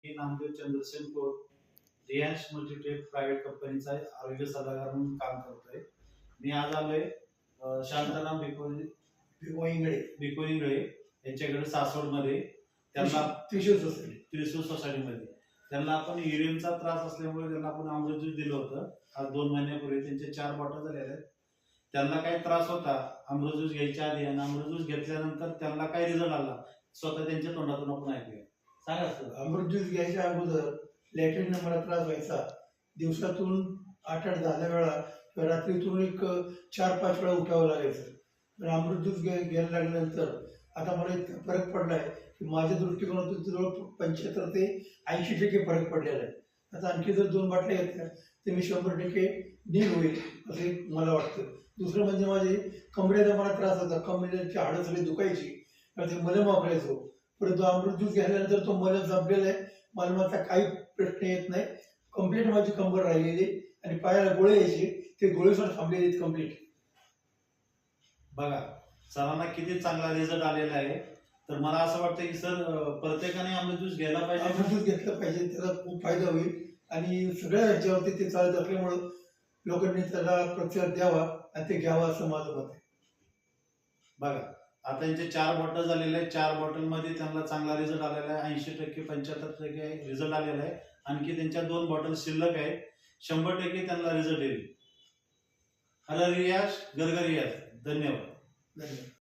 मी Namdev Chandrasen Kore Riyansh multitech private कंपनीचा आरोग्य सल्लागार म्हणून काम करतोय। मी आज आलोय शांताराम भिकोईंगळे यांच्याकडे सासवडमध्ये त्यांना त्रिशूर सोसायटीमध्ये त्यांना आपण युरिनचा त्रास असल्यामुळे त्यांना आपण अमृत ज्यूस दिलं होतं। आज 2 महिन्यापूर्वी त्यांचे 4 बॉटल झालेल्या आहेत। त्यांना काही त्रास होता अमृत ज्यूस घ्यायच्या आधी आणि अमृत ज्यूस घेतल्यानंतर त्यांना काय रिझल्ट आला स्वतः त्यांच्या तोंडातून आपण ऐकूया। सांगा सर। अमृत ज्यूस घ्यायच्या अगोदर लॅट्रिन मला त्रास व्हायचा, दिवसातून 8-10 वेळा किंवा रात्रीतून एक 4-5 वेळा उठावं लागायचं। पण अमृत ज्यूस घ्यायला लागल्यानंतर आता मला इतका फरक पडलाय की माझ्या दृष्टिकोनातून जवळ 75 ते 80% फरक पडलेला आहे। आता आणखी जर 2 बाटल्या घेतल्या तर मी 100% नील होईल असे मला वाटतं। दुसरं म्हणजे माझे कमरेचा मला त्रास होता, कमरेची हाडं सगळी दुखायची, तर ते मलम वापरायचो। परंतु अमृत ज्यूस घेतल्यानंतर तो मलम संपलेला आहे, मलमाचा काही प्रश्न येत नाही। कंप्लीट माझी कंबर राहिलेली आणि पायाला गोळे यायचे ते गोळे सुद्धा थांबलेले आहेत कंप्लीट। बघा सरांना किती चांगला रिझल्ट आलेला आहे। तर मला असं वाटतं की सर प्रत्येकाने अमृत ज्यूस घ्यायला पाहिजे, अमृत ज्यूस घेतलं पाहिजे, त्याचा खूप फायदा होईल आणि सगळ्या ह्याच्यावरती ते चालत असल्यामुळं लोकांनी त्याला प्रतिसाद द्यावा आणि ते घ्यावं असं माझं मत आहे। बघा आता त्यांचे 4 बॉटल झालेले आहेत। 4 बॉटलमध्ये त्यांना चांगला रिझल्ट आलेला आहे, 80% 75% रिझल्ट आलेला आहे। आणखी त्यांच्या 2 बॉटल शिल्लक आहेत, 100% त्यांना रिझल्ट येईल। हर रियाज गरगर रियाज। धन्यवाद।